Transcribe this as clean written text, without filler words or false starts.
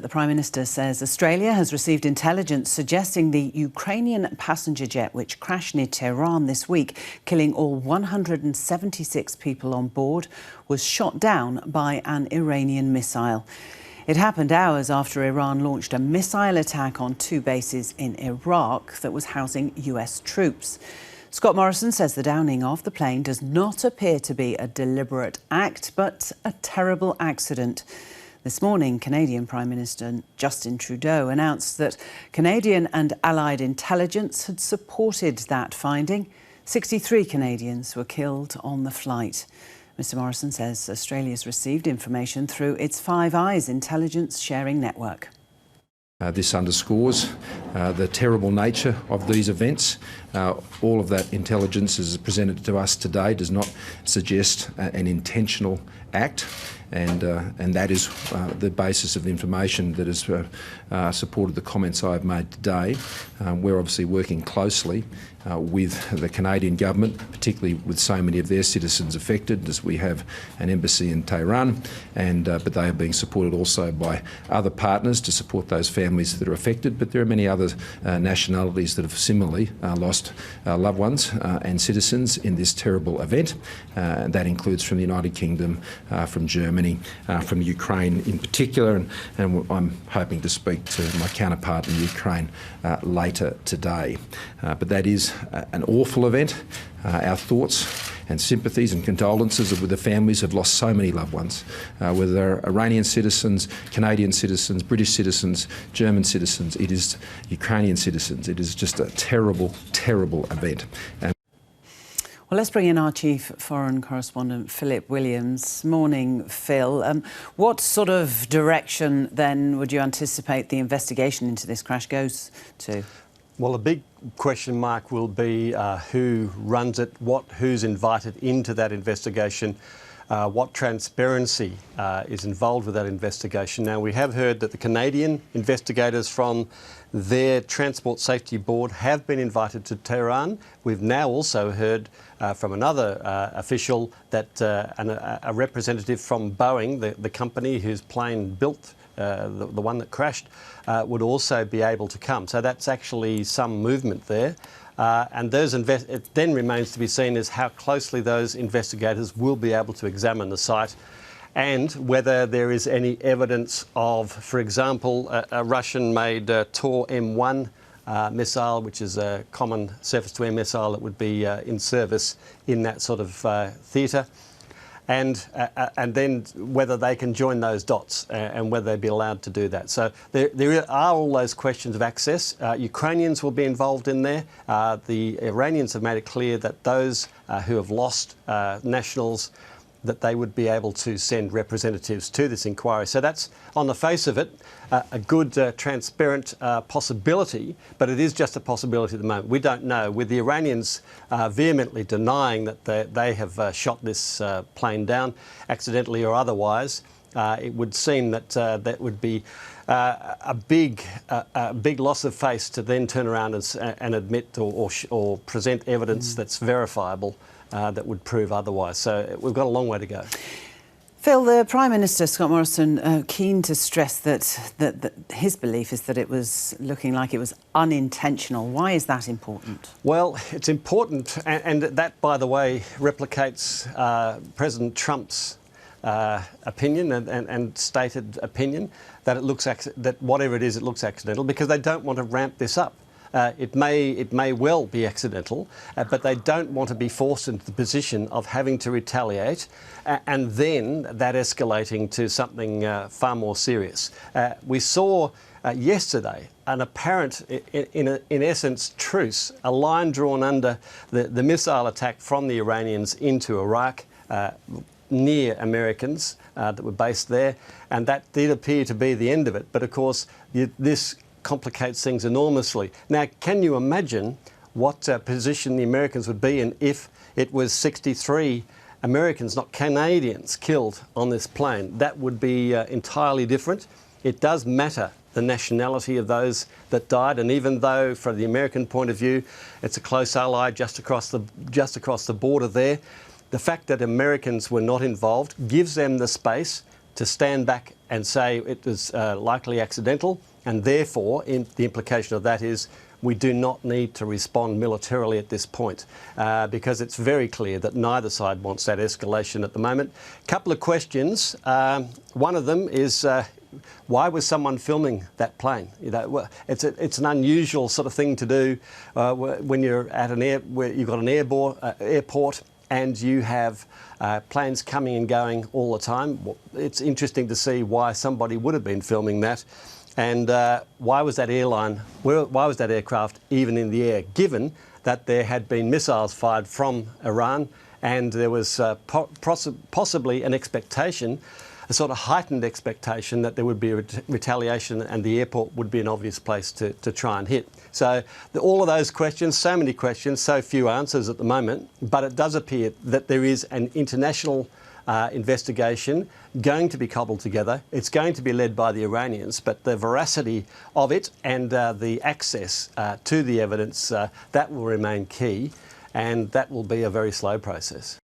the Prime Minister says Australia has received intelligence suggesting the Ukrainian passenger jet which crashed near Tehran this week, killing all 176 people on board, was shot down by an Iranian missile. It happened hours after Iran launched a missile attack on two bases in Iraq that was housing US troops. Scott Morrison says the downing of the plane does not appear to be a deliberate act, but a terrible accident. This morning, Canadian Prime Minister Justin Trudeau announced that Canadian and allied intelligence had supported that finding. 63 Canadians were killed on the flight. Mr Morrison says Australia's received information through its Five Eyes intelligence sharing network. This underscores the terrible nature of these events. All of that intelligence as presented to us today does not suggest an intentional act, and that is the basis of the information that has supported the comments I have made today. We're obviously working closely with the Canadian government, particularly with so many of their citizens affected, as we have an embassy in Tehran, but they are being supported also by other partners to support those families that are affected. But there are many other nationalities that have similarly lost loved ones and citizens in this terrible event. That includes from the United Kingdom, from Germany, from Ukraine in particular, and I'm hoping to speak to my counterpart in Ukraine later today. But that is an awful event. Our thoughts and sympathies and condolences are with the families who have lost so many loved ones, whether they're Iranian citizens, Canadian citizens, British citizens, German citizens. It is Ukrainian citizens. It is just a terrible, terrible event. Well, let's bring in our chief foreign correspondent, Philip Williams. Morning, Phil. What sort of direction, then, would you anticipate the investigation into this crash goes to? Well, a big question mark will be who runs it, who's invited into that investigation, what transparency is involved with that investigation. Now, we have heard that the Canadian investigators from their Transport Safety Board have been invited to Tehran. We've now also heard from another official that a representative from Boeing, the company whose plane built the one that crashed, would also be able to come. So that's actually some movement there. And it then remains to be seen as how closely those investigators will be able to examine the site and whether there is any evidence of, for example, a Russian-made Tor M1 missile, which is a common surface-to-air missile that would be in service in that sort of theatre. And then whether they can join those dots and whether they'd be allowed to do that. So there are all those questions of access. Ukrainians will be involved in there. The Iranians have made it clear that those who have lost nationals, that they would be able to send representatives to this inquiry. So that's, on the face of it, a good, transparent possibility, but it is just a possibility at the moment. We don't know. With the Iranians vehemently denying that they have shot this plane down, accidentally or otherwise, it would seem that that would be a big loss of face to then turn around and admit or present evidence that's verifiable that would prove otherwise. So we've got a long way to go. Phil, the Prime Minister, Scott Morrison, keen to stress that his belief is that it was looking like it was unintentional. Why is that important? Well, it's important, and that, by the way, replicates President Trump's opinion and stated opinion that that whatever it is, it looks accidental, because they don't want to ramp this up. It may well be accidental, but they don't want to be forced into the position of having to retaliate and then that escalating to something far more serious. We saw yesterday an apparent, in essence, truce, a line drawn under the missile attack from the Iranians into Iraq, near Americans that were based there, and that did appear to be the end of it. But of course, this complicates things enormously. Now, can you imagine what position the Americans would be in if it was 63 Americans, not Canadians, killed on this plane? That would be entirely different. It does matter the nationality of those that died, and even though, from the American point of view, it's a close ally just across the border there, the fact that Americans were not involved gives them the space to stand back and say it was likely accidental, and therefore the implication of that is we do not need to respond militarily at this point, because it's very clear that neither side wants that escalation at the moment. Couple of questions. One of them is, why was someone filming that plane? You know, it's an unusual sort of thing to do when you're at where you've got an airport and you have planes coming and going all the time. It's interesting to see why somebody would have been filming that. And why was that why was that aircraft even in the air, given that there had been missiles fired from Iran and there was possibly an expectation, a sort of heightened expectation that there would be a retaliation and the airport would be an obvious place to try and hit. So all of those questions, so many questions, so few answers at the moment, but it does appear that there is an international investigation going to be cobbled together. It's going to be led by the Iranians, but the veracity of it and the access to the evidence, that will remain key, and that will be a very slow process.